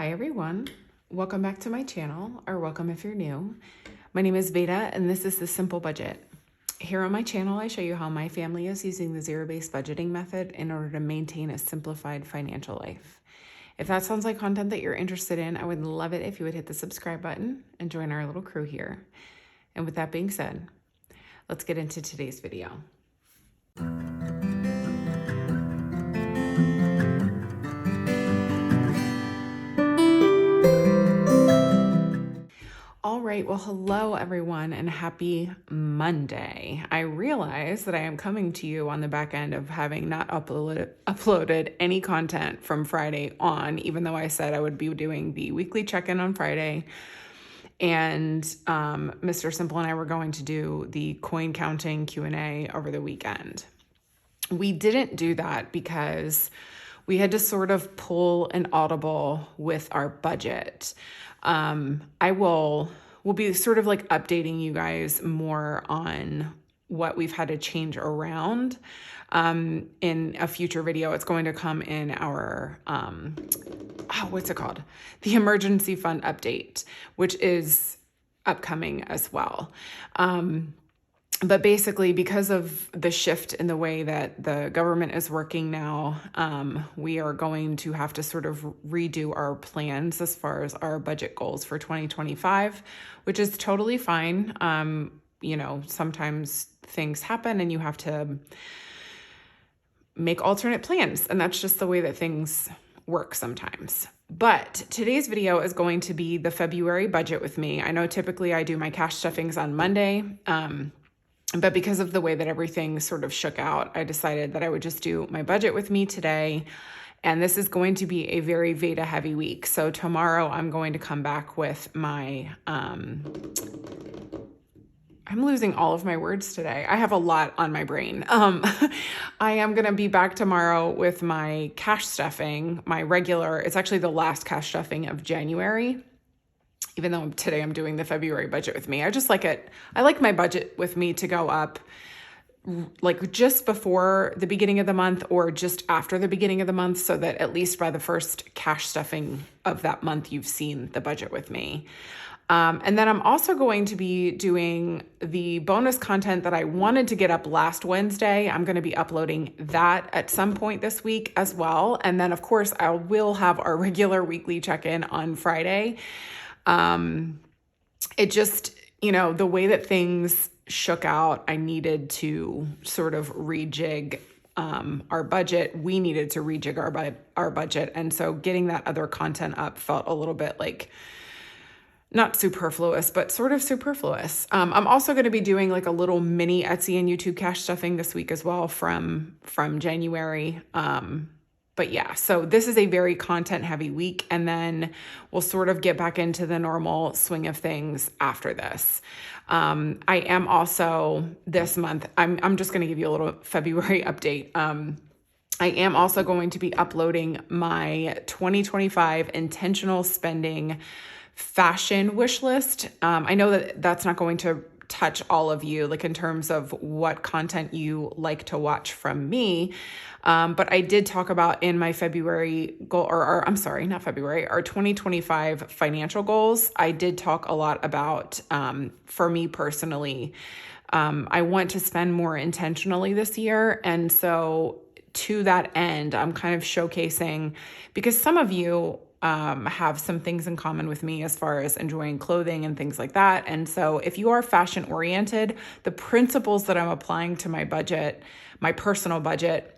Hi everyone, welcome back to my channel, or welcome if you're new. My name is Veda and this is The Simple Budget. Here on my channel, I show you how my family is using the zero-based budgeting method in order to maintain a simplified financial life. If that sounds like content that you're interested in, I would love it if you would hit the subscribe button and join our little crew here. And with that being said, let's get into today's video. All right, well, hello everyone and happy Monday. I realize that I am coming to you on the back end of having not uploaded any content from Friday on, even though I said I would be doing the weekly check-in on Friday. And Mr. Simple and I were going to do the coin counting Q&A over the weekend. We didn't do that because we had to sort of pull an audible with our budget. We'll be sort of like updating you guys more on what we've had to change around in a future video. It's going to come in our, what's it called? The emergency fund update, which is upcoming as well. But basically, because of the shift in the way that the government is working now, we are going to have to sort of redo our plans as far as our budget goals for 2025, which is totally fine. Sometimes things happen and you have to make alternate plans, and that's just the way that things work sometimes. But today's video is going to be the February budget with me. I know typically I do my cash stuffings on Monday, but because of the way that everything sort of shook out, I decided that I would just do my budget with me today. And this is going to be a very Veda heavy week. So tomorrow I'm going to come back with my, I'm losing all of my words today. I have a lot on my brain. I am going to be back tomorrow with my cash stuffing, my regular, it's actually the last cash stuffing of January. Even though today I'm doing the February budget with me. I just like it. I like my budget with me to go up like just before the beginning of the month or just after the beginning of the month, so that at least by the first cash stuffing of that month, you've seen the budget with me. And then I'm also going to be doing the bonus content that I wanted to get up last Wednesday. I'm going to be uploading that at some point this week as well. And then of course I will have our regular weekly check-in on Friday. It just, the way that things shook out, I needed to sort of rejig our budget. We needed to rejig our budget. And so getting that other content up felt a little bit like not superfluous, but sort of superfluous. I'm also going to be doing like a little mini Etsy and YouTube cash stuffing this week as well from January. But yeah, so this is a very content heavy week, and then we'll sort of get back into the normal swing of things after this. I am also this month, I'm just going to give you a little February update. I am also going to be uploading my 2025 intentional spending fashion wish list. I know that that's not going to touch all of you, like in terms of what content you like to watch from me. But I did talk about in my February goal, or I'm sorry, not February, our 2025 financial goals. I did talk a lot about, for me personally, I want to spend more intentionally this year. And so to that end, I'm kind of showcasing, because some of you have some things in common with me as far as enjoying clothing and things like that. And so if you are fashion oriented, the principles that I'm applying to my budget, my personal budget,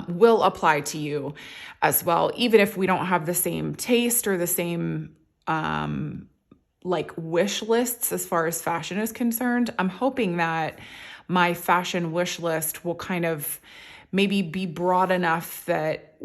will apply to you as well, even if we don't have the same taste or the same like wish lists as far as fashion is concerned. I'm hoping that my fashion wish list will kind of maybe be broad enough that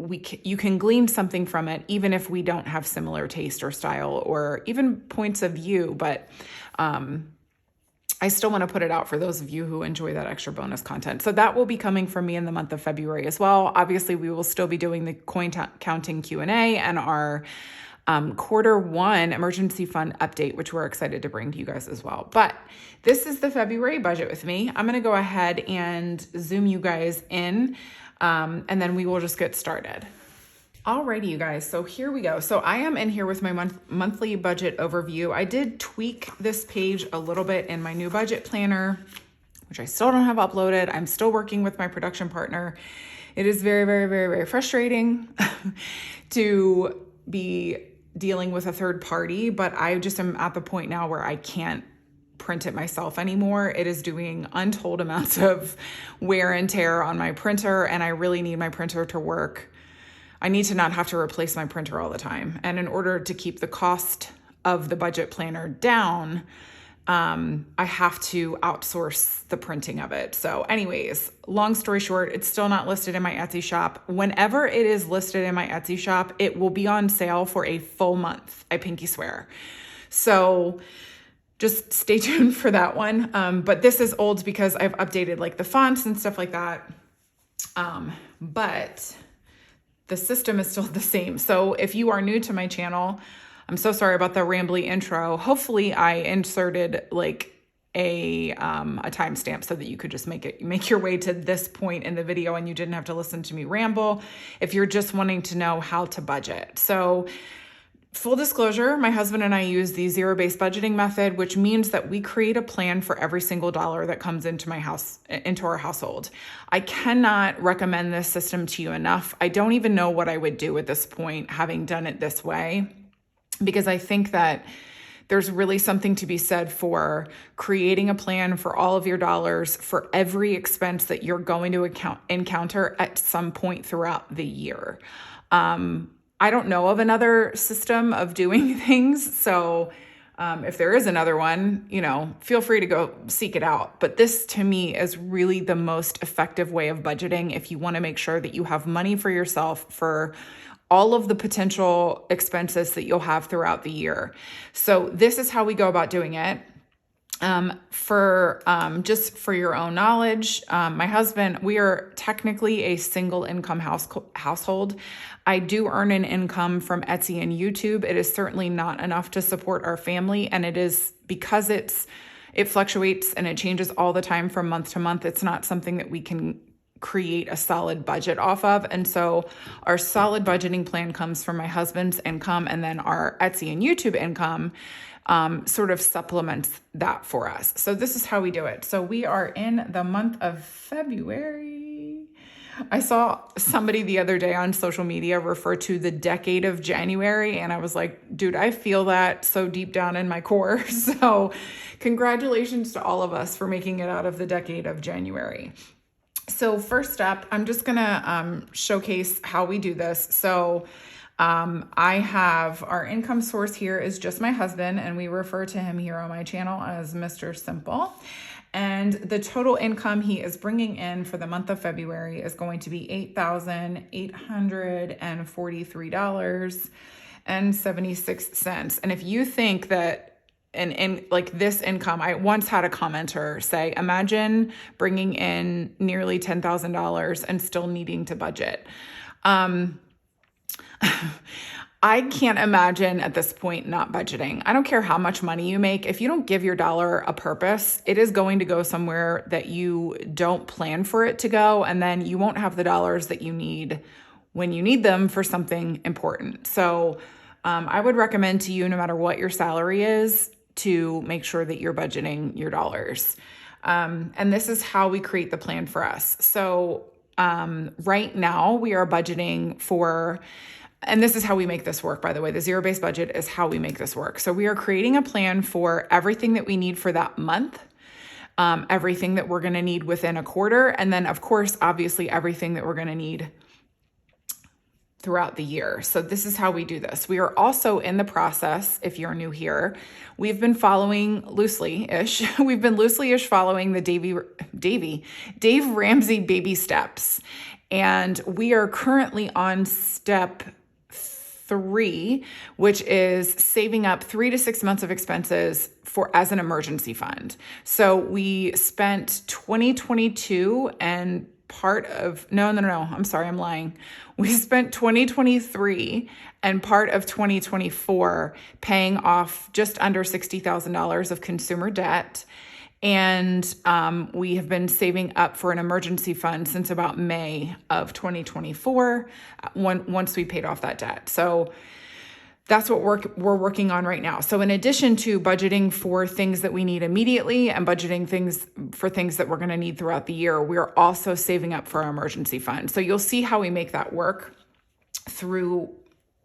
you can glean something from it, even if we don't have similar taste or style or even points of view. But I still want to put it out for those of you who enjoy that extra bonus content. So that will be coming from me in the month of February as well. Obviously, we will still be doing the coin counting Q&A and our Q1 emergency fund update, which we're excited to bring to you guys as well. But this is the February budget with me. I'm going to go ahead and zoom you guys in, and then we will just get started. Alrighty, you guys. So here we go. So I am in here with my monthly budget overview. I did tweak this page a little bit in my new budget planner, which I still don't have uploaded. I'm still working with my production partner. It is very, very, very, very frustrating to be dealing with a third party, but I just am at the point now where I can't print it myself anymore. It is doing untold amounts of wear and tear on my printer, and I really need my printer to work. I need to not have to replace my printer all the time. And in order to keep the cost of the budget planner down, I have to outsource the printing of it. So anyways, long story short, it's still not listed in my Etsy shop. Whenever it is listed in my Etsy shop, it will be on sale for a full month. I pinky swear. So just stay tuned for that one. But this is old because I've updated like the fonts and stuff like that. But the system is still the same. So if you are new to my channel, I'm so sorry about the rambly intro. Hopefully I inserted like a timestamp so that you could just make your way to this point in the video and you didn't have to listen to me ramble if you're just wanting to know how to budget. So full disclosure, my husband and I use the zero-based budgeting method, which means that we create a plan for every single dollar that comes into our household. I cannot recommend this system to you enough. I don't even know what I would do at this point, having done it this way, because I think that there's really something to be said for creating a plan for all of your dollars for every expense that you're going to encounter at some point throughout the year. I don't know of another system of doing things. So if there is another one, feel free to go seek it out. But this to me is really the most effective way of budgeting if you want to make sure that you have money for yourself for all of the potential expenses that you'll have throughout the year. So this is how we go about doing it. Just for your own knowledge, my husband, we are technically a single income household. I do earn an income from Etsy and YouTube. It is certainly not enough to support our family. And it is because it fluctuates and it changes all the time from month to month. It's not something that we can create a solid budget off of. And so our solid budgeting plan comes from my husband's income, and then our Etsy and YouTube income sort of supplements that for us. So this is how we do it. So we are in the month of February. I saw somebody the other day on social media refer to the decade of January, and I was like, dude, I feel that so deep down in my core. So congratulations to all of us for making it out of the decade of January. So first up, I'm just gonna showcase how we do this. So I have our income source here is just my husband, and we refer to him here on my channel as Mr. Simple. And the total income he is bringing in for the month of February is going to be $8,843.76. And if you think that like this income, I once had a commenter say, imagine bringing in nearly $10,000 and still needing to budget. I can't imagine at this point not budgeting. I don't care how much money you make. If you don't give your dollar a purpose, it is going to go somewhere that you don't plan for it to go. And then you won't have the dollars that you need when you need them for something important. So I would recommend to you, no matter what your salary is, to make sure that you're budgeting your dollars. And this is how we create the plan for us. So right now we are budgeting for, and this is how we make this work, by the way, the zero-based budget is how we make this work. So we are creating a plan for everything that we need for that month, everything that we're going to need within a quarter, and then of course, obviously everything that we're going to need throughout the year. So this is how we do this. We are also in the process, if you're new here, we've been following loosely-ish following the Dave Ramsey baby steps. And we are currently on step 3, which is saving up 3 to 6 months of expenses as an emergency fund. So we spent 2022 and I'm sorry, I'm lying. We spent 2023 and part of 2024 paying off just under $60,000 of consumer debt. And we have been saving up for an emergency fund since about May of 2024, once we paid off that debt. So that's what we're working on right now. So in addition to budgeting for things that we need immediately and budgeting things that we're going to need throughout the year, we're also saving up for our emergency fund. So you'll see how we make that work through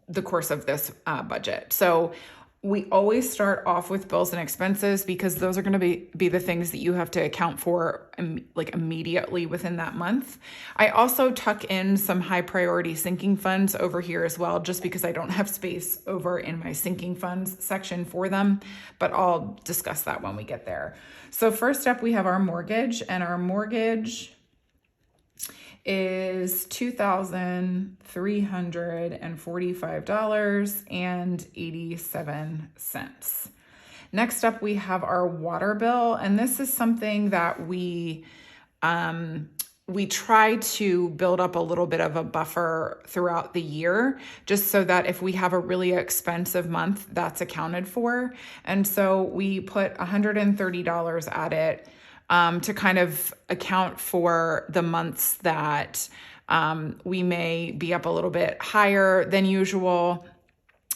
the course of this budget. So we always start off with bills and expenses because those are going to be the things that you have to account for like immediately within that month. I also tuck in some high priority sinking funds over here as well, just because I don't have space over in my sinking funds section for them, but I'll discuss that when we get there. So first up, we have our mortgage, and our mortgage is $2,345.87. Next up, we have our water bill, and this is something that we try to build up a little bit of a buffer throughout the year, just so that if we have a really expensive month, that's accounted for. And so we put $130 at it to kind of account for the months that we may be up a little bit higher than usual.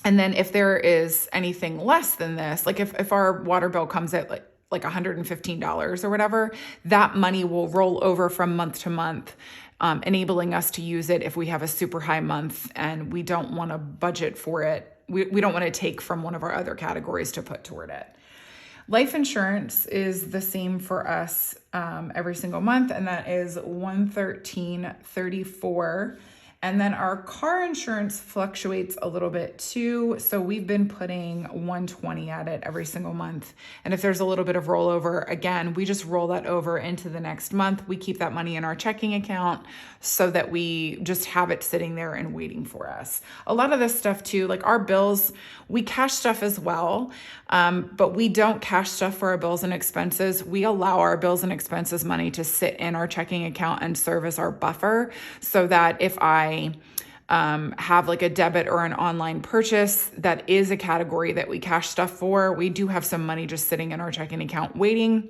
And then if there is anything less than this, like if our water bill comes at like $115 or whatever, that money will roll over from month to month, enabling us to use it if we have a super high month and we don't want to budget for it. We don't want to take from one of our other categories to put toward it. Life insurance is the same for us every single month, and that is $113.34. And then our car insurance fluctuates a little bit too. So we've been putting $120 at it every single month. And if there's a little bit of rollover, again, we just roll that over into the next month. We keep that money in our checking account so that we just have it sitting there and waiting for us. A lot of this stuff too, like our bills, we cash stuff as well, but we don't cash stuff for our bills and expenses. We allow our bills and expenses money to sit in our checking account and serve as our buffer, so that if I have like a debit or an online purchase that is a category that we cash stuff for, we do have some money just sitting in our checking account waiting,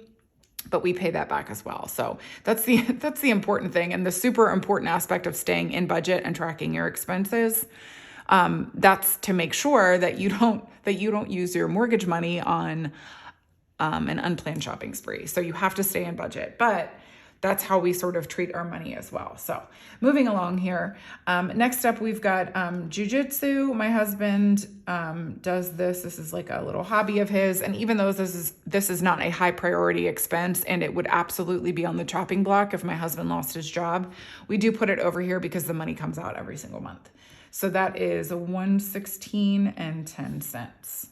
but we pay that back as well. So that's the important thing, and the super important aspect of staying in budget and tracking your expenses. That's to make sure that you don't use your mortgage money on an unplanned shopping spree. So you have to stay in budget, but that's how we sort of treat our money as well. So moving along here, next up we've got jujitsu. My husband does this. This is like a little hobby of his, and even though this is not a high priority expense, and it would absolutely be on the chopping block if my husband lost his job, we do put it over here because the money comes out every single month. So that is $116.10.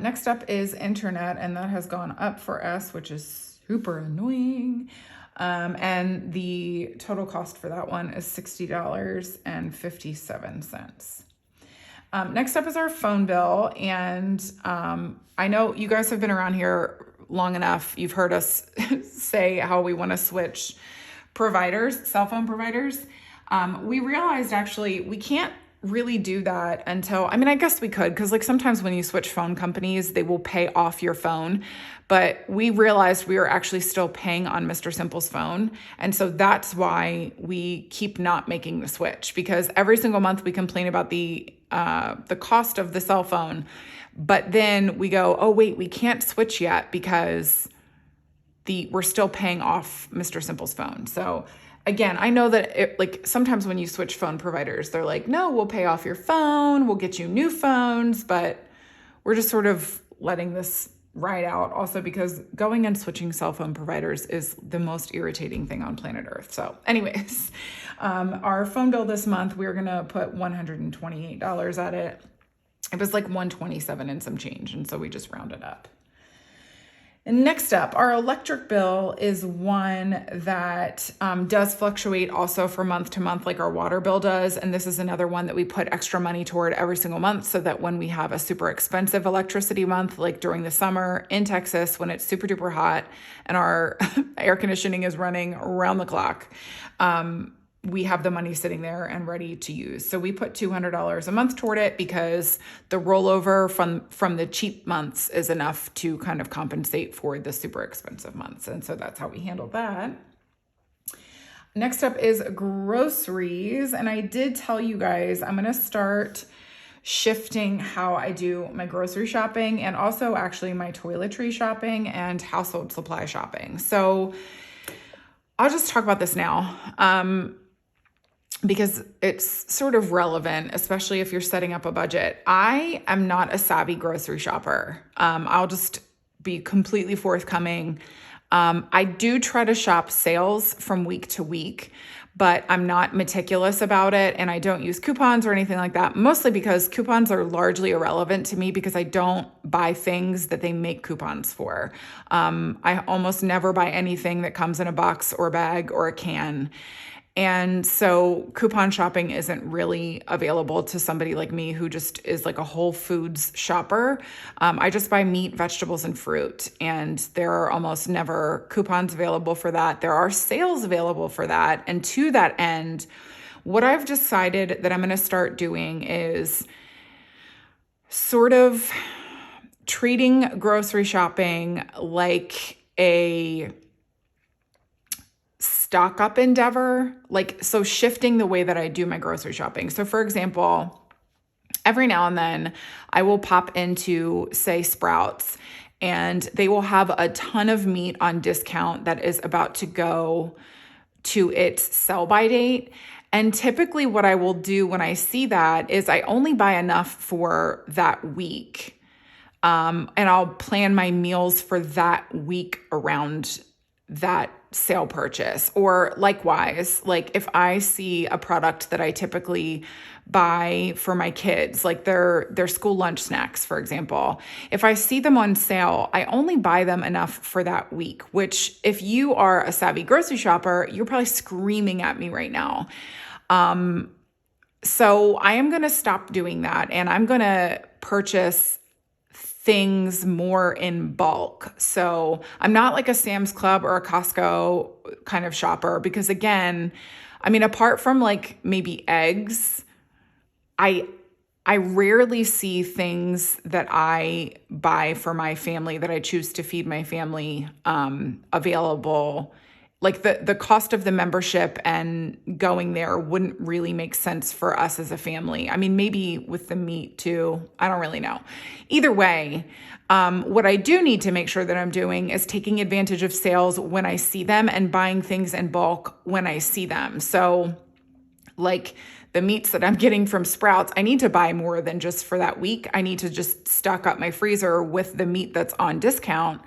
Next up is internet, and that has gone up for us, which is super annoying. And the total cost for that one is $60.57. Next up is our phone bill. And I know you guys have been around here long enough. You've heard us say how we want to switch providers, cell phone providers. We realized actually we can't really do that until, I mean, I guess we could, because like sometimes when you switch phone companies, they will pay off your phone. But we realized we were actually still paying on Mr. Simple's phone. And so that's why we keep not making the switch, because every single month we complain about the cost of the cell phone. But then we go, oh, wait, we can't switch yet because we're still paying off Mr. Simple's phone. So again, I know that like sometimes when you switch phone providers, they're like, no, we'll pay off your phone, we'll get you new phones, but we're just sort of letting this ride out, also because going and switching cell phone providers is the most irritating thing on planet Earth. So anyways, our phone bill this month, we're going to put $128 at it. It was like 127 and some change, and so we just rounded up. And next up, our electric bill is one that does fluctuate also from month to month, like our water bill does. And this is another one that we put extra money toward every single month, so that when we have a super expensive electricity month, like during the summer in Texas, when it's super duper hot and our air conditioning is running around the clock, we have the money sitting there and ready to use. So we put $200 a month toward it because the rollover from the cheap months is enough to kind of compensate for the super expensive months. And so that's how we handle that. Next up is groceries. And I did tell you guys, I'm going to start shifting how I do my grocery shopping and also actually my toiletry shopping and household supply shopping. So I'll just talk about this now because it's sort of relevant, especially if you're setting up a budget. I am not a savvy grocery shopper. I'll just be completely forthcoming. I do try to shop sales from week to week, but I'm not meticulous about it, and I don't use coupons or anything like that, mostly because coupons are largely irrelevant to me because I don't buy things that they make coupons for. I almost never buy anything that comes in a box or bag or a can. And so coupon shopping isn't really available to somebody like me who just is like a Whole Foods shopper. I just buy meat, vegetables, and fruit, and there are almost never coupons available for that. There are sales available for that. And to that end, what I've decided that I'm going to start doing is sort of treating grocery shopping like a stock up endeavor, so shifting the way that I do my grocery shopping. So for example, every now and then I will pop into, say, Sprouts, and they will have a ton of meat on discount that is about to go to its sell by date. And typically what I will do when I see that is I only buy enough for that week. And I'll plan my meals for that week around that sale purchase. Or likewise, if I see a product that I typically buy for my kids, like their school lunch snacks, for example, if I see them on sale, I only buy them enough for that week, which if you are a savvy grocery shopper, you're probably screaming at me right now. So I am going to stop doing that, and I'm going to purchase things more in bulk. So I'm not like a Sam's Club or a Costco kind of shopper because, again, apart from maybe eggs, I rarely see things that I buy for my family that I choose to feed my family available. The cost of the membership and going there wouldn't really make sense for us as a family. Maybe with the meat too. I don't really know. Either way, what I do need to make sure that I'm doing is taking advantage of sales when I see them and buying things in bulk when I see them. So the meats that I'm getting from Sprouts, I need to buy more than just for that week. I need to just stock up my freezer with the meat that's on discount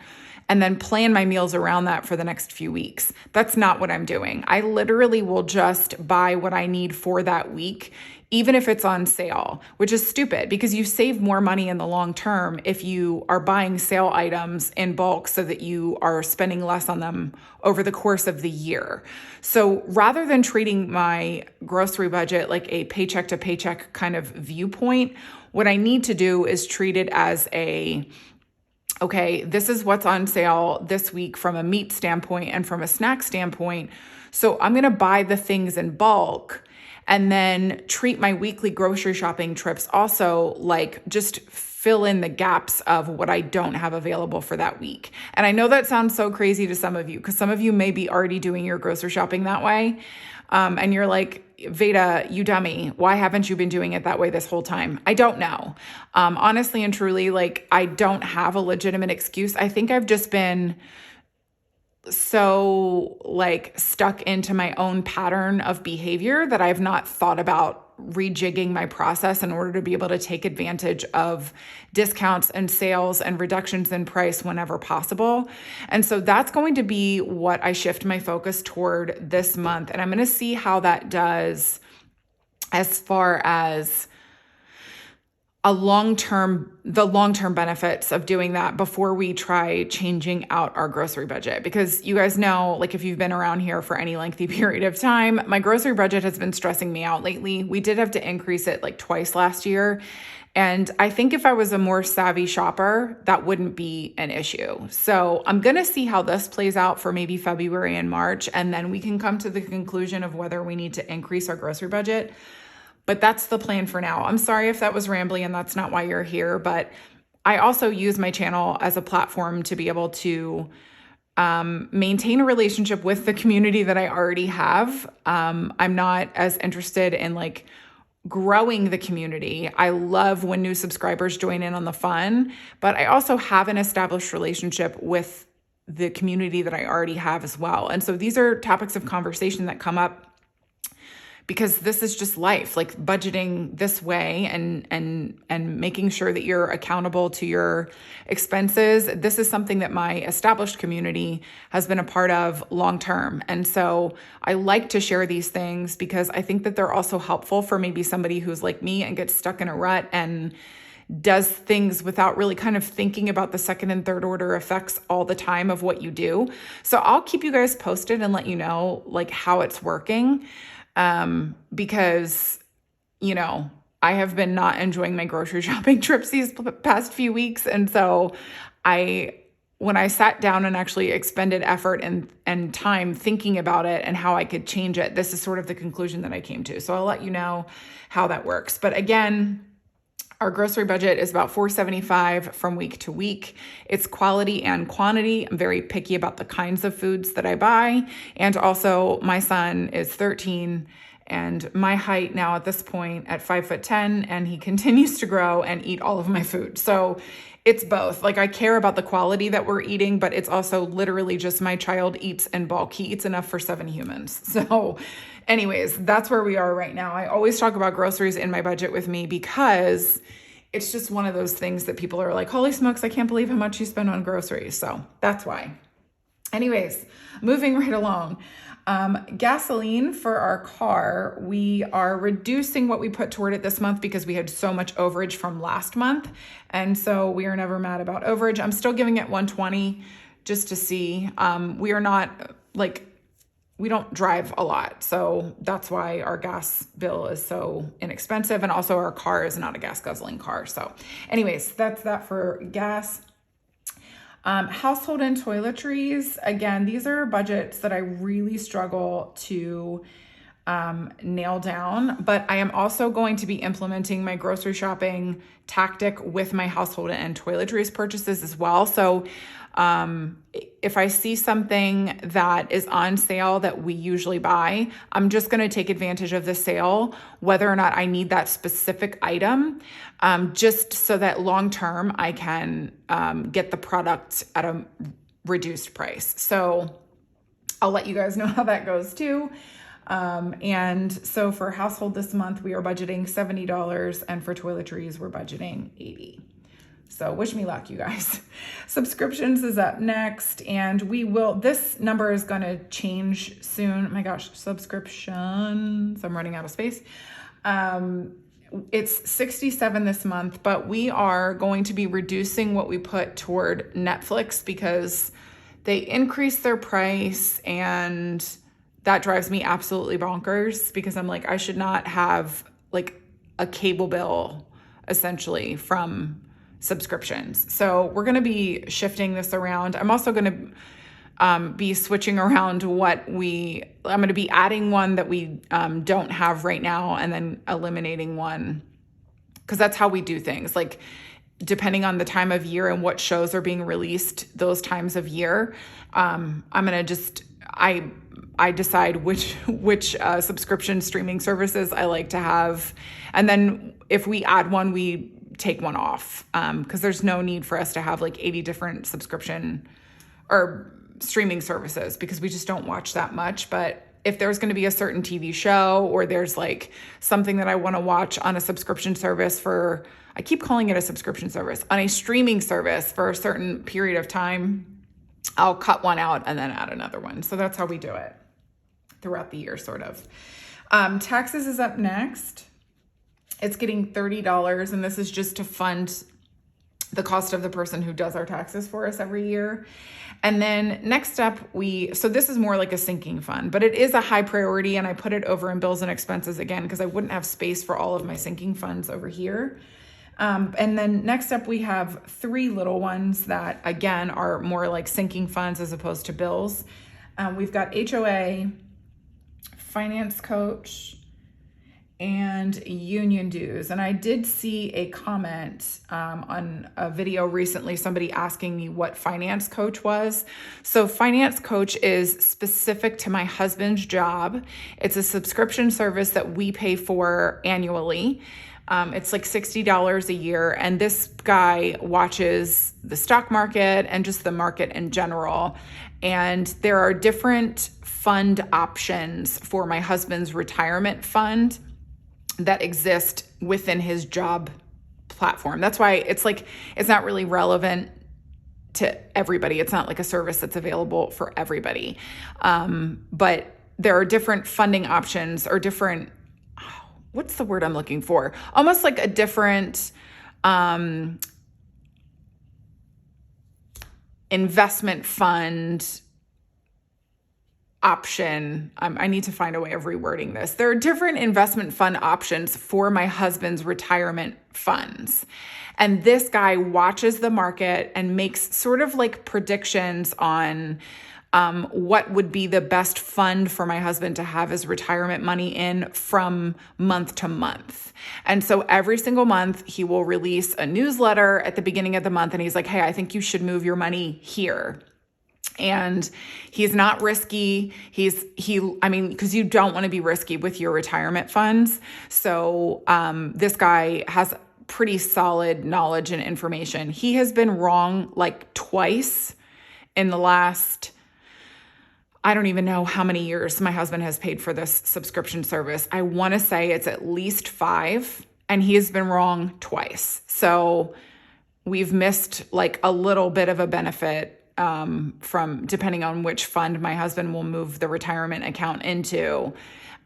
and then plan my meals around that for the next few weeks. That's not what I'm doing. I literally will just buy what I need for that week, even if it's on sale, which is stupid because you save more money in the long term if you are buying sale items in bulk so that you are spending less on them over the course of the year. So rather than treating my grocery budget like a paycheck to paycheck kind of viewpoint, what I need to do is treat it as okay, this is what's on sale this week from a meat standpoint and from a snack standpoint. So I'm going to buy the things in bulk and then treat my weekly grocery shopping trips also just fill in the gaps of what I don't have available for that week. And I know that sounds so crazy to some of you because some of you may be already doing your grocery shopping that way. And you're like, Veda, you dummy, why haven't you been doing it that way this whole time? I don't know. Honestly and truly, I don't have a legitimate excuse. I think I've just been so stuck into my own pattern of behavior that I've not thought about rejigging my process in order to be able to take advantage of discounts and sales and reductions in price whenever possible. And so that's going to be what I shift my focus toward this month. And I'm going to see how that does as far as the long-term benefits of doing that before we try changing out our grocery budget. Because you guys know, like if you've been around here for any lengthy period of time, my grocery budget has been stressing me out lately. We did have to increase it like twice last year. And I think if I was a more savvy shopper, that wouldn't be an issue. So I'm going to see how this plays out for maybe February and March, and then we can come to the conclusion of whether we need to increase our grocery budget. But that's the plan for now. I'm sorry if that was rambly and that's not why you're here, but I also use my channel as a platform to be able to maintain a relationship with the community that I already have. I'm not as interested in like growing the community. I love when new subscribers join in on the fun, but I also have an established relationship with the community that I already have as well. And so these are topics of conversation that come up because this is just life, like budgeting this way and making sure that you're accountable to your expenses. This is something that my established community has been a part of long term. And so I like to share these things because I think that they're also helpful for maybe somebody who's like me and gets stuck in a rut and does things without really kind of thinking about the second and third order effects all the time of what you do. So I'll keep you guys posted and let you know like how it's working. Because, you know, I have been not enjoying my grocery shopping trips these past few weeks. And so when I sat down and actually expended effort and time thinking about it and how I could change it, this is sort of the conclusion that I came to. So I'll let you know how that works. But again, our grocery budget is about $475 from week to week. It's quality and quantity. I'm very picky about the kinds of foods that I buy. And also my son is 13 and my height now at this point at 5'10", and he continues to grow and eat all of my food. So it's both. Like I care about the quality that we're eating, but it's also literally just my child eats in bulk. He eats enough for 7 humans. So anyways, that's where we are right now. I always talk about groceries in my budget with me because it's just one of those things that people are like, holy smokes, I can't believe how much you spend on groceries. So that's why. Anyways, moving right along. Gasoline for our car, we are reducing what we put toward it this month because we had so much overage from last month. And so we are never mad about overage. I'm still giving it 120 just to see. We are not like, we don't drive a lot. So that's why our gas bill is so inexpensive. And also our car is not a gas guzzling car. So anyways, that's that for gas. Household and toiletries. Again, these are budgets that I really struggle to nail down, but I am also going to be implementing my grocery shopping tactic with my household and toiletries purchases as well. So if I see something that is on sale that we usually buy, I'm just going to take advantage of the sale, whether or not I need that specific item, just so that long term I can get the product at a reduced price. So I'll let you guys know how that goes too. And so for household this month, we are budgeting $70, and for toiletries, we're budgeting $80. So wish me luck, you guys. Subscriptions is up next, and this number is going to change soon. Oh my gosh, subscriptions. I'm running out of space. It's 67 this month, but we are going to be reducing what we put toward Netflix because they increased their price, and that drives me absolutely bonkers because I'm like, I should not have like a cable bill essentially from subscriptions. So we're going to be shifting this around. I'm also going to be switching around I'm going to be adding one that we don't have right now and then eliminating one, because that's how we do things. Like depending on the time of year and what shows are being released those times of year, I'm going to I decide which subscription streaming services I like to have. And then if we add one, we take one off, because there's no need for us to have like 80 different subscription or streaming services because we just don't watch that much. But if there's going to be a certain TV show or there's like something that I want to watch on a subscription service I keep calling it a subscription service, on a streaming service for a certain period of time, I'll cut one out and then add another one. So that's how we do it throughout the year, sort of. Taxes is up next. It's getting $30, and this is just to fund the cost of the person who does our taxes for us every year. And then next up, so this is more like a sinking fund, but it is a high priority, and I put it over in bills and expenses again because I wouldn't have space for all of my sinking funds over here. And then next up, we have 3 little ones that, again, are more like sinking funds as opposed to bills. We've got HOA, finance coach, and union dues. And I did see a comment on a video recently, somebody asking me what finance coach was. So finance coach is specific to my husband's job. It's a subscription service that we pay for annually. It's like $60 a year. And this guy watches the stock market and just the market in general. And there are different fund options for my husband's retirement fund that exist within his job platform. That's why it's not really relevant to everybody. It's not like a service that's available for everybody. But there are different funding options or different, what's the word I'm looking for? Almost like a different investment fund option. I need to find a way of rewording this. There are different investment fund options for my husband's retirement funds. And this guy watches the market and makes sort of like predictions on what would be the best fund for my husband to have his retirement money in from month to month. And so every single month he will release a newsletter at the beginning of the month. And he's like, hey, I think you should move your money here. And he's not risky. Because you don't want to be risky with your retirement funds. So this guy has pretty solid knowledge and information. He has been wrong like twice in the last, I don't even know how many years my husband has paid for this subscription service. I want to say it's at least 5, and he has been wrong twice. So we've missed like a little bit of a benefit from depending on which fund my husband will move the retirement account into.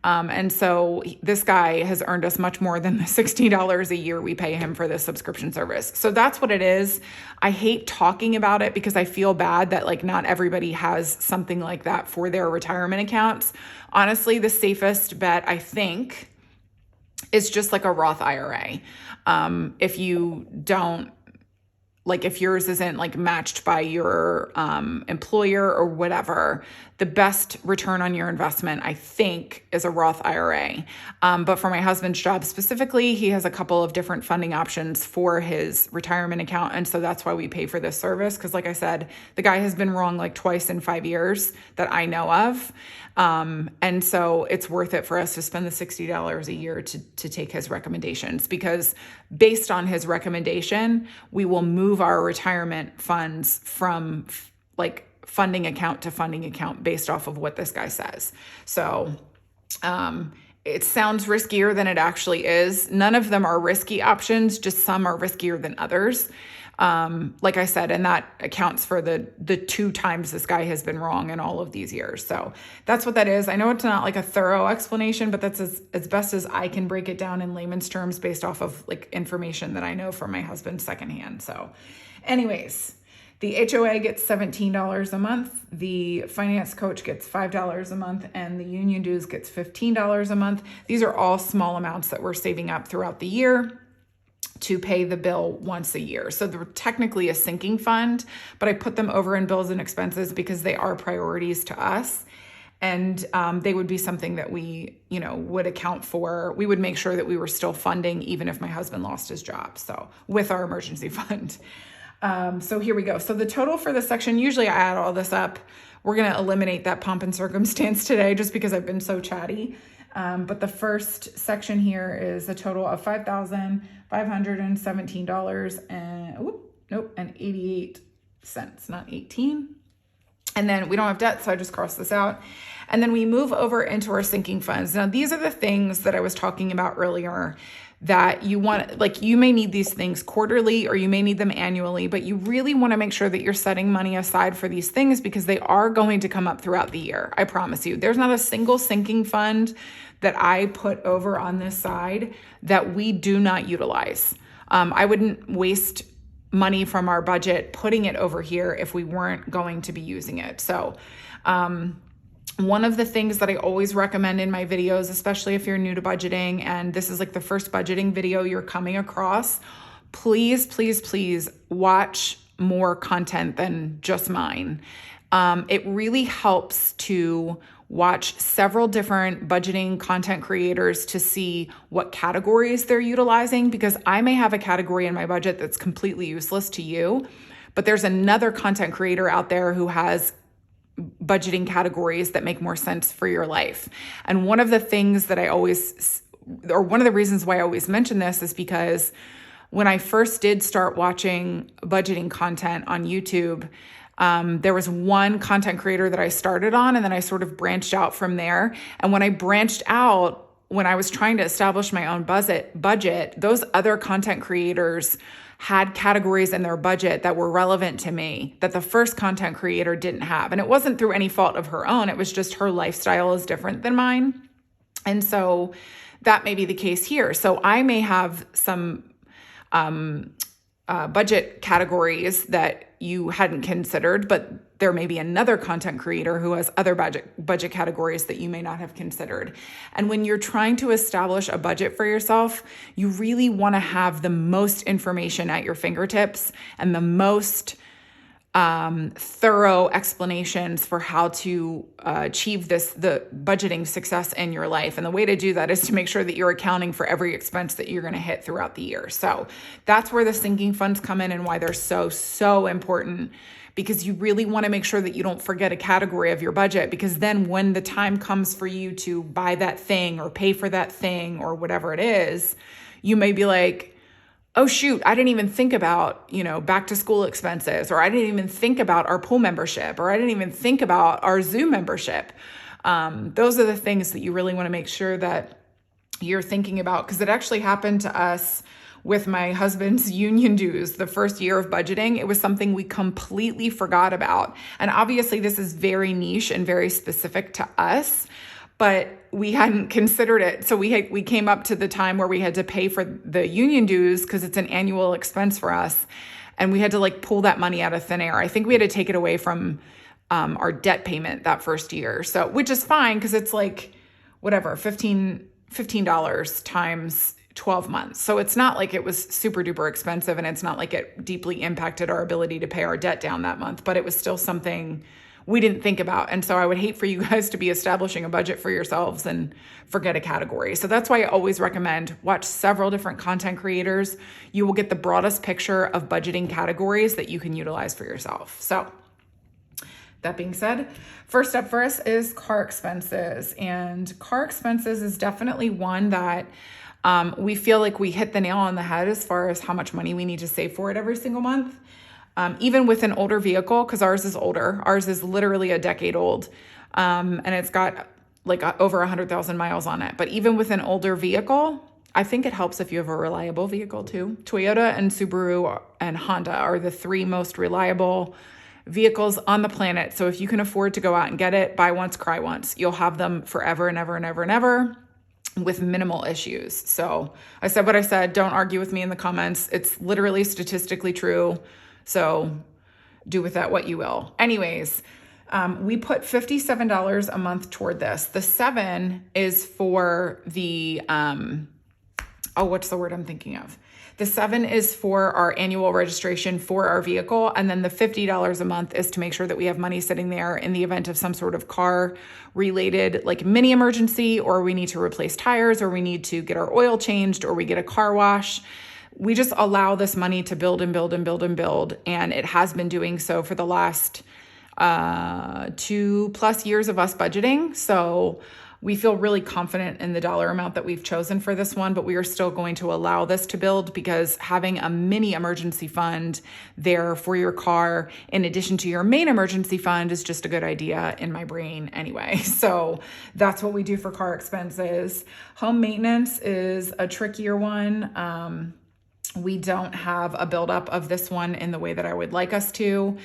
And so this guy has earned us much more than the $60 a year we pay him for this subscription service. So that's what it is. I hate talking about it because I feel bad that like not everybody has something like that for their retirement accounts. Honestly, the safest bet, I think, is just like a Roth IRA. If you don't, like if yours isn't like matched by your employer or whatever, the best return on your investment, I think, is a Roth IRA. But for my husband's job specifically, he has a couple of different funding options for his retirement account. And so that's why we pay for this service. Because like I said, the guy has been wrong like twice in 5 years that I know of. And so it's worth it for us to spend the $60 a year to take his recommendations, because based on his recommendation, we will move our retirement funds from like funding account to funding account based off of what this guy says. So, it sounds riskier than it actually is. None of them are risky options, just some are riskier than others. Like I said, and that accounts for the 2 times this guy has been wrong in all of these years. So that's what that is. I know it's not like a thorough explanation, but that's as best as I can break it down in layman's terms based off of like information that I know from my husband secondhand. So anyways, the HOA gets $17 a month, the finance coach gets $5 a month, and the union dues gets $15 a month. These are all small amounts that we're saving up throughout the year to pay the bill once a year. So they're technically a sinking fund, but I put them over in bills and expenses because they are priorities to us. And they would be something that we, would account for. We would make sure that we were still funding even if my husband lost his job. So with our emergency fund. So here we go. So the total for this section, usually I add all this up. We're going to eliminate that pomp and circumstance today just because I've been so chatty. But the first section here is a total of $5,517 and 88 cents, not 18. And then we don't have debt, so I just crossed this out. And then we move over into our sinking funds. Now, these are the things that I was talking about earlier that you want, like you may need these things quarterly or you may need them annually, but you really want to make sure that you're setting money aside for these things because they are going to come up throughout the year. I promise you. There's not a single sinking fund that I put over on this side that we do not utilize. I wouldn't waste money from our budget putting it over here if we weren't going to be using it. So, one of the things that I always recommend in my videos, especially if you're new to budgeting and this is like the first budgeting video you're coming across, please, please, please watch more content than just mine. It really helps to watch several different budgeting content creators to see what categories they're utilizing, because I may have a category in my budget that's completely useless to you, but there's another content creator out there who has budgeting categories that make more sense for your life. And one of the things that one of the reasons why I always mention this is because when I first did start watching budgeting content on YouTube, there was one content creator that I started on, and then I sort of branched out from there. And when I branched out, when I was trying to establish my own budget, those other content creators had categories in their budget that were relevant to me that the first content creator didn't have. And it wasn't through any fault of her own. It was just her lifestyle is different than mine. And so that may be the case here. So I may have some budget categories that you hadn't considered, but there may be another content creator who has other budget categories that you may not have considered. And when you're trying to establish a budget for yourself, you really want to have the most information at your fingertips and the most thorough explanations for how to achieve the budgeting success in your life. And the way to do that is to make sure that you're accounting for every expense that you're going to hit throughout the year. So that's where the sinking funds come in and why they're so, so important, because you really want to make sure that you don't forget a category of your budget, because then when the time comes for you to buy that thing or pay for that thing or whatever it is, you may be like, oh shoot, I didn't even think about, back to school expenses, or I didn't even think about our pool membership, or I didn't even think about our Zoom membership. Those are the things that you really want to make sure that you're thinking about, because it actually happened to us with my husband's union dues the first year of budgeting. It was something we completely forgot about. And obviously this is very niche and very specific to us, but we hadn't considered it. So we came up to the time where we had to pay for the union dues because it's an annual expense for us. And we had to pull that money out of thin air. I think we had to take it away from our debt payment that first year. So, which is fine because it's $15 times 12 months. So it's not like it was super duper expensive, and it's not like it deeply impacted our ability to pay our debt down that month, but it was still something we didn't think about. And so I would hate for you guys to be establishing a budget for yourselves and forget a category. So that's why I always recommend watch several different content creators. You will get the broadest picture of budgeting categories that you can utilize for yourself. So that being said, first up for us is car expenses. And car expenses is definitely one that we feel like we hit the nail on the head as far as how much money we need to save for it every single month. Even with an older vehicle, because ours is older. Ours is literally a decade old, and it's got over 100,000 miles on it. But even with an older vehicle, I think it helps if you have a reliable vehicle too. Toyota and Subaru and Honda are the three most reliable vehicles on the planet. So if you can afford to go out and get it, buy once, cry once. You'll have them forever and ever and ever and ever with minimal issues. So I said what I said. Don't argue with me in the comments. It's literally statistically true. So do with that what you will. Anyways, we put $57 a month toward this. The 7 is for the, what's the word I'm thinking of? The 7 is for our annual registration for our vehicle. And then the $50 a month is to make sure that we have money sitting there in the event of some sort of car related, mini emergency, or we need to replace tires, or we need to get our oil changed, or we get a car wash. We just allow this money to build and build and build and build. And it has been doing so for the last 2+ years of us budgeting. So We feel really confident in the dollar amount that we've chosen for this one, but we are still going to allow this to build because having a mini emergency fund there for your car in addition to your main emergency fund is just a good idea in my brain anyway. So that's what we do for car expenses. Home maintenance is a trickier one. We don't have a buildup of this one in the way that I would like us to,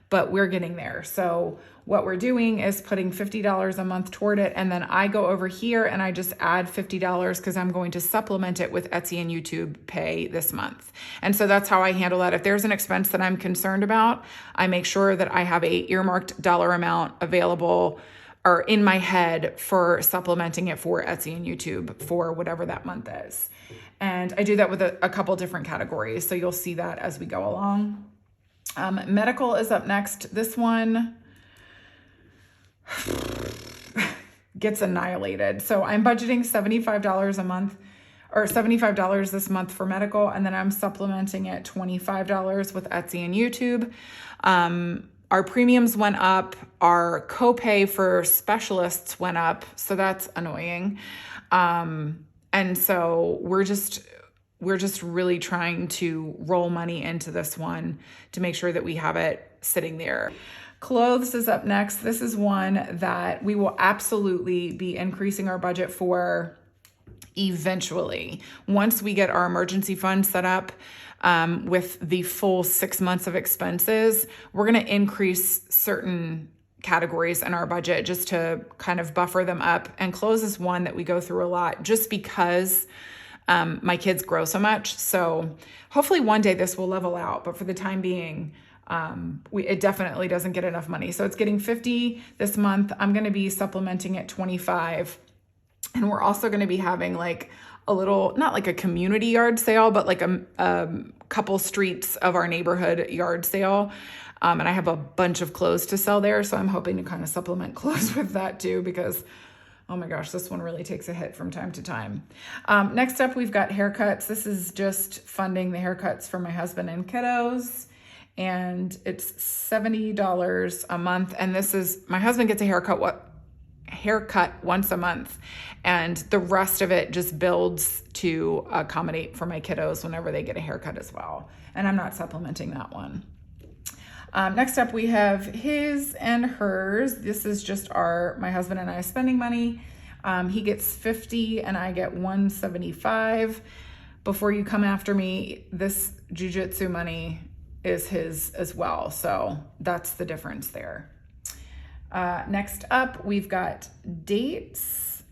but we're getting there. So what we're doing is putting $50 a month toward it. And then I go over here and I just add $50 because I'm going to supplement it with Etsy and YouTube pay this month. And so that's how I handle that. If there's an expense that I'm concerned about, I make sure that I have a earmarked dollar amount available or in my head for supplementing it for Etsy and YouTube for whatever that month is. And I do that with a couple different categories. So you'll see that as we go along. Medical is up next. This one gets annihilated. So I'm budgeting $75 a month or $75 this month for medical. And then I'm supplementing it $25 with Etsy and YouTube. Our premiums went up. Our copay for specialists went up. So that's annoying. And so we're just really trying to roll money into this one to make sure that we have it sitting there. Clothes is up next. This is one that we will absolutely be increasing our budget for eventually. Once we get our emergency fund set up with the full 6 months of expenses, we're going to increase certain categories in our budget just to kind of buffer them up. And clothes is one that we go through a lot just because my kids grow so much. So hopefully one day this will level out, but for the time being, it definitely doesn't get enough money. So it's getting $50 this month. I'm going to be supplementing it $25. And we're also going to be having like a little, not like a community yard sale, but like a couple streets of our neighborhood yard sale. And I have a bunch of clothes to sell there. So I'm hoping to kind of supplement clothes with that too, because oh my gosh, this one really takes a hit from time to time. Next up, we've got haircuts. This is just funding the haircuts for my husband and kiddos. And it's $70 a month. And this is, my husband gets a haircut once a month. And the rest of it just builds to accommodate for my kiddos whenever they get a haircut as well. And I'm not supplementing that one. Next up, we have his and hers. This is just my husband and I spending money. He gets $50 and I get $175. Before you come after me, this jujitsu money is his as well. So that's the difference there. Next up, we've got dates,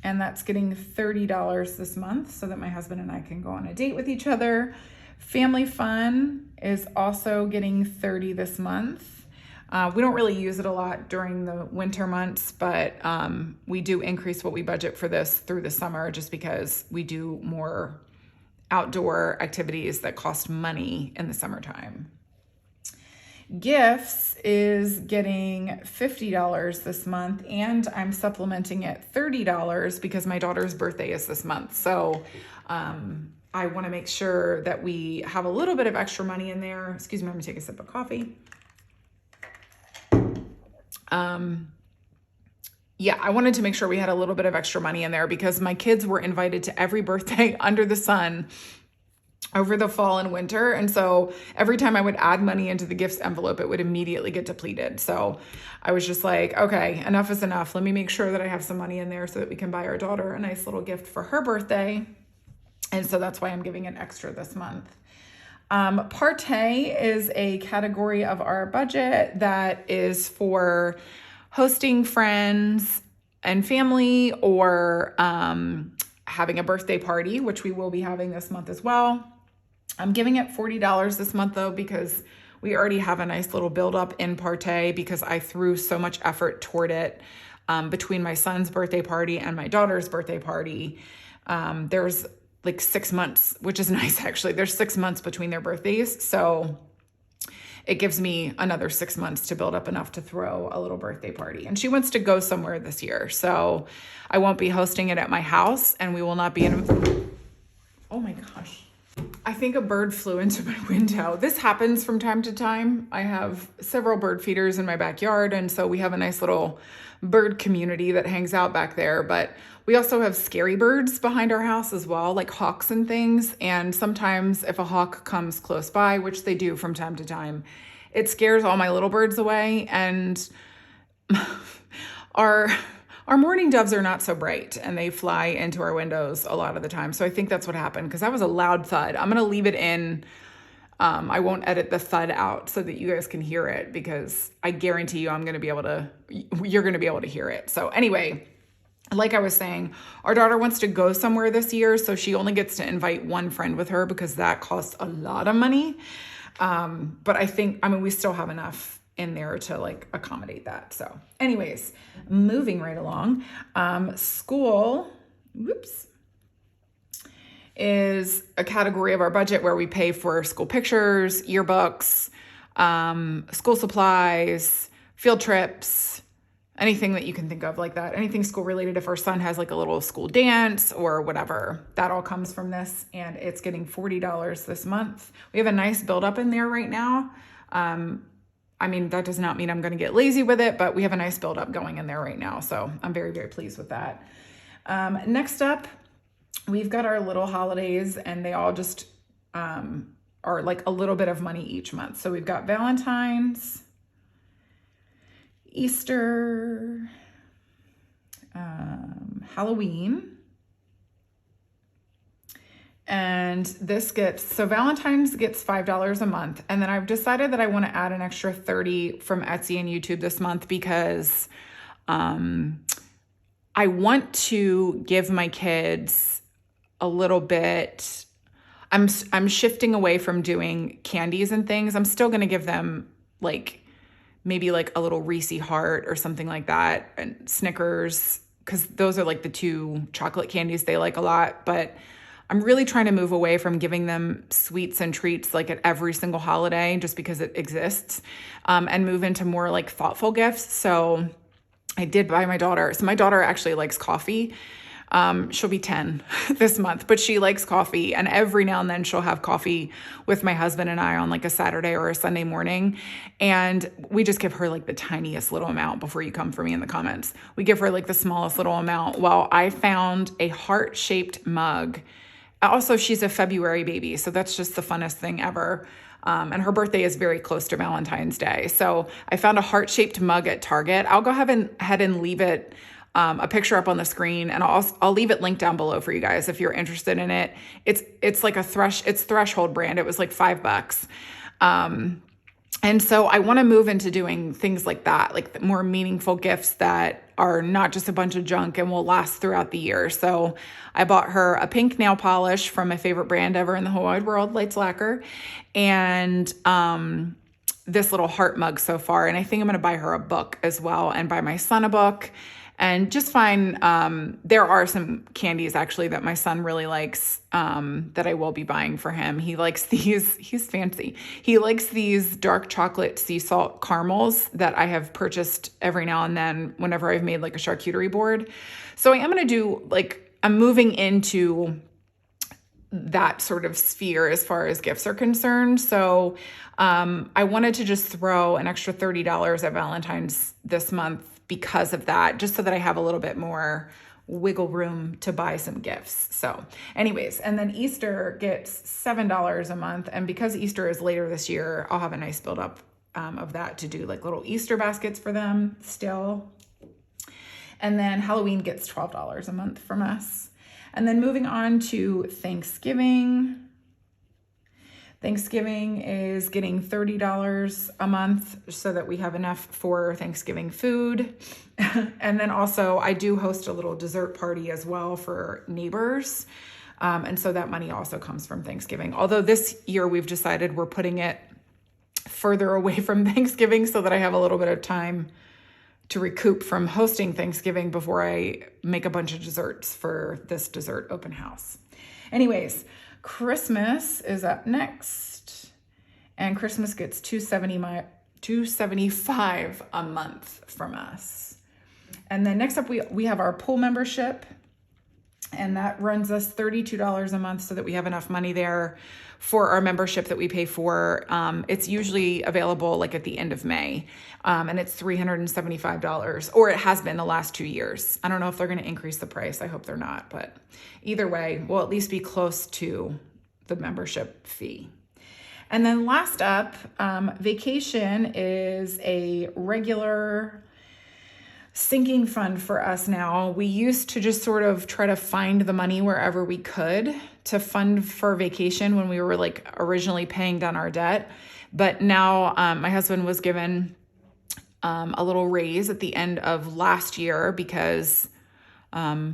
and that's getting $30 this month so that my husband and I can go on a date with each other. Family fun is also getting $30 this month. We don't really use it a lot during the winter months, but we do increase what we budget for this through the summer just because we do more outdoor activities that cost money in the summertime. Gifts is getting $50 this month, and I'm supplementing it $30 because my daughter's birthday is this month. So I want to make sure that we have a little bit of extra money in there. Excuse me, I'm going to take a sip of coffee. Yeah, I wanted to make sure we had a little bit of extra money in there because my kids were invited to every birthday under the sun over the fall and winter. And so every time I would add money into the gifts envelope, it would immediately get depleted. So I was just like, okay, enough is enough. Let me make sure that I have some money in there so that we can buy our daughter a nice little gift for her birthday. And so that's why I'm giving it extra this month. Partay is a category of our budget that is for hosting friends and family or having a birthday party, which we will be having this month as well. I'm giving it $40 this month though, because we already have a nice little buildup in Partay because I threw so much effort toward it between my son's birthday party and my daughter's birthday party. There's like 6 months, which is nice actually. There's 6 months between their birthdays. So it gives me another 6 months to build up enough to throw a little birthday party. And she wants to go somewhere this year. So I won't be hosting it at my house and we will not be in, oh my gosh. I think a bird flew into my window. This happens from time to time. I have several bird feeders in my backyard, and so we have a nice little bird community that hangs out back there. But we also have scary birds behind our house as well, like hawks and things. And sometimes if a hawk comes close by, which they do from time to time, it scares all my little birds away. And our morning doves are not so bright, and they fly into our windows a lot of the time. So I think that's what happened, because that was a loud thud. I'm going to leave it in. I won't edit the thud out so that you guys can hear it, because I guarantee you you're going to be able to hear it. So anyway, like I was saying, our daughter wants to go somewhere this year, so she only gets to invite one friend with her, because that costs a lot of money. But we still have enough in there to like accommodate that. So anyways, moving right along, school, is a category of our budget where we pay for school pictures, yearbooks, school supplies, field trips, anything that you can think of like that, anything school related. If our son has like a little school dance or whatever, that all comes from this, and it's getting $40 this month. We have a nice buildup in there right now. That does not mean I'm going to get lazy with it, but we have a nice buildup going in there right now. So I'm very, very pleased with that. Next up, we've got our little holidays, and they all just are like a little bit of money each month. So we've got Valentine's, Easter, Halloween. And Valentine's gets $5 a month. And then I've decided that I want to add an extra $30 from Etsy and YouTube this month, because I want to give my kids a little bit. I'm shifting away from doing candies and things. I'm still going to give them maybe a little Reese heart or something like that, and Snickers, because those are like the two chocolate candies they like a lot. But I'm really trying to move away from giving them sweets and treats like at every single holiday, just because it exists, and move into more like thoughtful gifts. So I did buy my daughter. So my daughter actually likes coffee. She'll be 10 this month, but she likes coffee. And every now and then she'll have coffee with my husband and I on like a Saturday or a Sunday morning. And we just give her like the tiniest little amount. Before you come for me in the comments, we give her like the smallest little amount. Well, I found a heart-shaped mug. Also, she's a February baby, so that's just the funnest thing ever. And her birthday is very close to Valentine's Day. So I found a heart-shaped mug at Target. I'll go ahead and leave it, a picture up on the screen, and I'll leave it linked down below for you guys if you're interested in it. It's like it's Threshold brand. It was like $5. And so I want to move into doing things like that, like more meaningful gifts that are not just a bunch of junk and will last throughout the year. So I bought her a pink nail polish from my favorite brand ever in the whole wide world, Lights Lacquer, and this little heart mug so far. And I think I'm going to buy her a book as well, and buy my son a book. And just find, there are some candies actually that my son really likes, that I will be buying for him. He likes he's fancy. He likes these dark chocolate sea salt caramels that I have purchased every now and then whenever I've made like a charcuterie board. So I am going to I'm moving into that sort of sphere as far as gifts are concerned. So I wanted to just throw an extra $30 at Valentine's this month because of that, just so that I have a little bit more wiggle room to buy some gifts. So anyways, and then Easter gets $7 a month. And because Easter is later this year, I'll have a nice build up of that to do like little Easter baskets for them still. And then Halloween gets $12 a month from us. And then moving on to Thanksgiving. Thanksgiving is getting $30 a month so that we have enough for Thanksgiving food. And then also I do host a little dessert party as well for neighbors. And so that money also comes from Thanksgiving. Although this year we've decided we're putting it further away from Thanksgiving so that I have a little bit of time to recoup from hosting Thanksgiving before I make a bunch of desserts for this dessert open house. Anyways, Christmas is up next, and Christmas gets $275 a month from us. And then next up, we have our pool membership, And that runs us $32 a month so that we have enough money there for our membership that we pay for. It's usually available like at the end of May, and it's $375, or it has been the last 2 years. I don't know if they're going to increase the price. I hope they're not, but either way, we'll at least be close to the membership fee. And then last up, vacation is a regular sinking fund for us now. We used to just sort of try to find the money wherever we could to fund for vacation when we were like originally paying down our debt. But now my husband was given a little raise at the end of last year because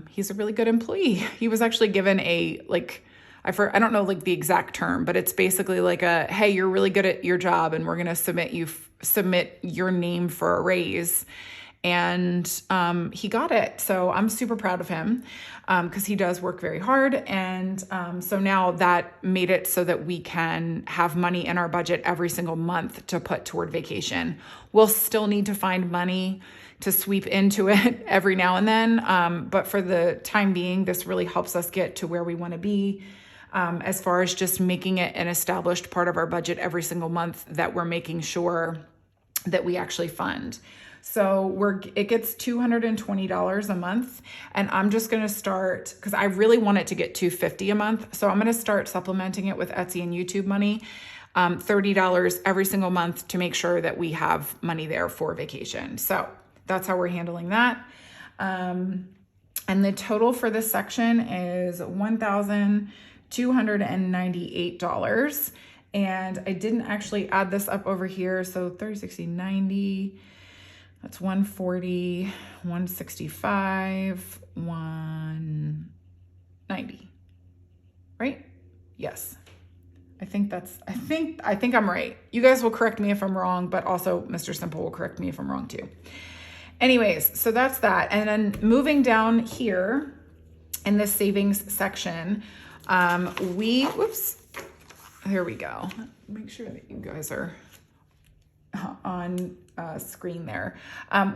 he's a really good employee. He was actually given a I don't know like the exact term, but it's basically like a, hey, you're really good at your job and we're going to submit your name for a raise. And he got it. So I'm super proud of him because he does work very hard. And so now that made it so that we can have money in our budget every single month to put toward vacation. We'll still need to find money to sweep into it every now and then. But for the time being, this really helps us get to where we want to be as far as just making it an established part of our budget every single month that we're making sure that we actually fund. So it gets $220 a month, and I'm just going to start because I really want it to get $250 a month. So I'm going to start supplementing it with Etsy and YouTube money, $30 every single month to make sure that we have money there for vacation. So that's how we're handling that. And the total for this section is $1,298. And I didn't actually add this up over here. So 30, 60, 90. That's 140, 165, 190, right? Yes. I think I'm right. You guys will correct me if I'm wrong, but also Mr. Simple will correct me if I'm wrong too. Anyways, so that's that. And then moving down here in the savings section, here we go. Make sure that you guys are on screen there.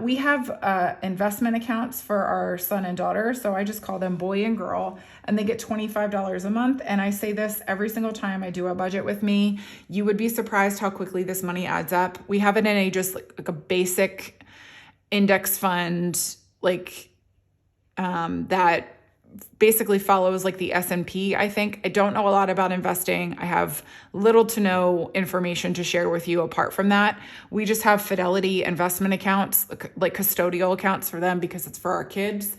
We have investment accounts for our son and daughter. So I just call them boy and girl, and they get $25 a month. And I say this every single time I do a budget with me. You would be surprised how quickly this money adds up. We have it in a just like a basic index fund, that basically follows like the S&P, I think. I don't know a lot about investing. I have little to no information to share with you apart from that. We just have Fidelity investment accounts, like custodial accounts for them because it's for our kids.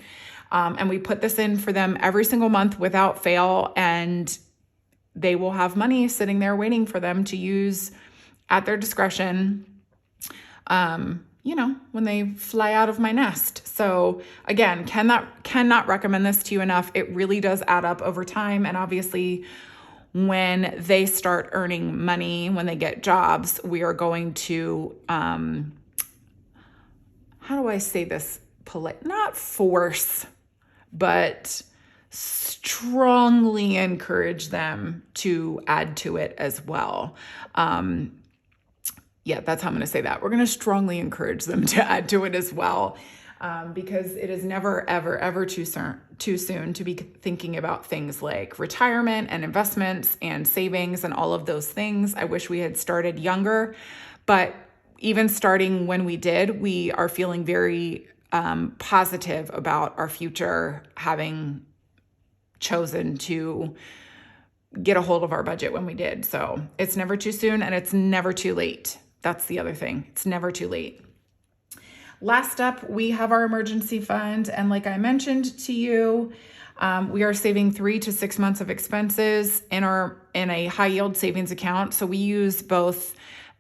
And we put this in for them every single month without fail. And they will have money sitting there waiting for them to use at their discretion, when they fly out of my nest. So again, cannot recommend this to you enough. It really does add up over time. And obviously when they start earning money, when they get jobs, we are going to, how do I say this not force, but strongly encourage them to add to it as well. That's how I'm going to say that. We're going to strongly encourage them to add to it as well, because it is never, ever, ever too soon to be thinking about things like retirement and investments and savings and all of those things. I wish we had started younger, but even starting when we did, we are feeling very positive about our future, having chosen to get a hold of our budget when we did. So it's never too soon and it's never too late. That's the other thing. It's never too late. Last up, we have our emergency fund. And like I mentioned to you, we are saving 3 to 6 months of expenses in a high yield savings account. So we use both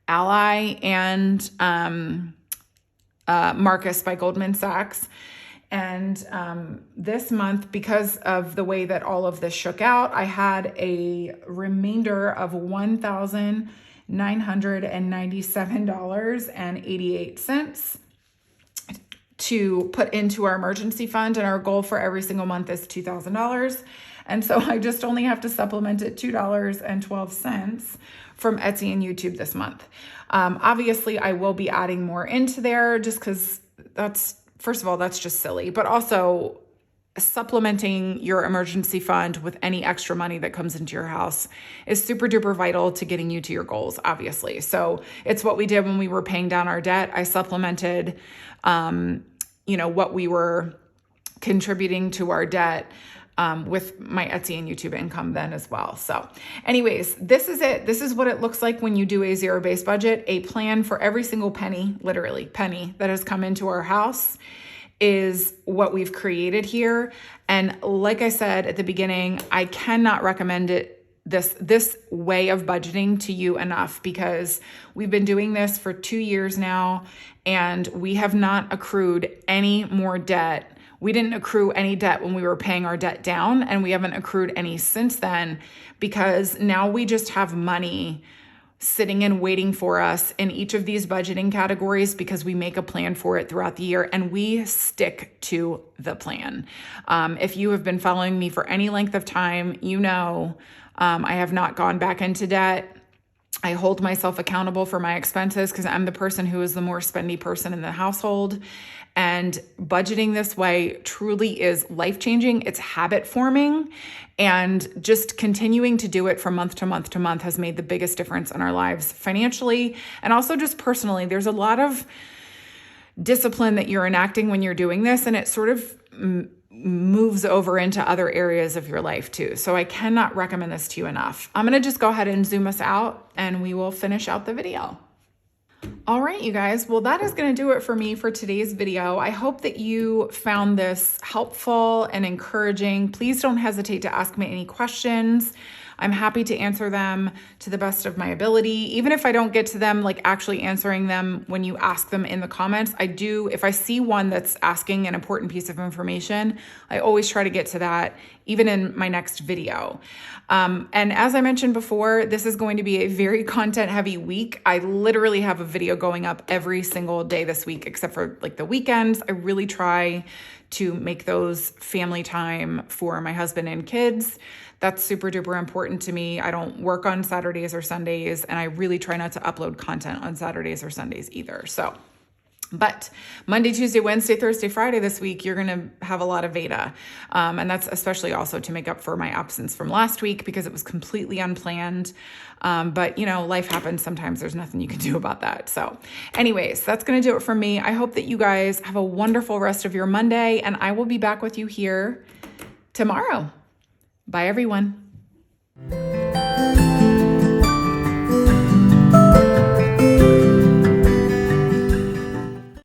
Ally and Marcus by Goldman Sachs. And this month, because of the way that all of this shook out, I had a remainder of $1,997.88 to put into our emergency fund. And our goal for every single month is $2,000. And so I just only have to supplement it $2.12 from Etsy and YouTube this month. Obviously, I will be adding more into there just because first of all, that's just silly. But also, supplementing your emergency fund with any extra money that comes into your house is super duper vital to getting you to your goals, obviously. So it's what we did when we were paying down our debt. I supplemented, what we were contributing to our debt with my Etsy and YouTube income then as well. So anyways, this is it. This is what it looks like when you do a zero-based budget. A plan for every single penny, literally penny, that has come into our house is what we've created here. And like I said at the beginning, I cannot recommend this way of budgeting to you enough, because we've been doing this for 2 years now and we have not accrued any more debt. We didn't accrue any debt when we were paying our debt down, and we haven't accrued any since then, because now we just have money sitting and waiting for us in each of these budgeting categories, because we make a plan for it throughout the year and we stick to the plan. If you have been following me for any length of time, I have not gone back into debt. I hold myself accountable for my expenses because I'm the person who is the more spendy person in the household. And budgeting this way truly is life-changing. It's habit forming, and just continuing to do it from month to month to month has made the biggest difference in our lives financially and also just personally. There's a lot of discipline that you're enacting when you're doing this, and it sort of moves over into other areas of your life too. So I cannot recommend this to you enough. I'm going to just go ahead and zoom us out and we will finish out the video. All right, you guys. Well, that is going to do it for me for today's video. I hope that you found this helpful and encouraging. Please don't hesitate to ask me any questions. I'm happy to answer them to the best of my ability. Even if I don't get to them, like actually answering them when you ask them in the comments, I do. If I see one that's asking an important piece of information, I always try to get to that, even in my next video. And as I mentioned before, this is going to be a very content heavy week. I literally have a video going up every single day this week, except for like the weekends. I really try to make those family time for my husband and kids. That's super duper important to me. I don't work on Saturdays or Sundays, and I really try not to upload content on Saturdays or Sundays either. But Monday, Tuesday, Wednesday, Thursday, Friday this week, you're going to have a lot of Veda. And that's especially also to make up for my absence from last week because it was completely unplanned. But life happens sometimes. There's nothing you can do about that. So anyways, that's going to do it for me. I hope that you guys have a wonderful rest of your Monday, and I will be back with you here tomorrow. Bye, everyone.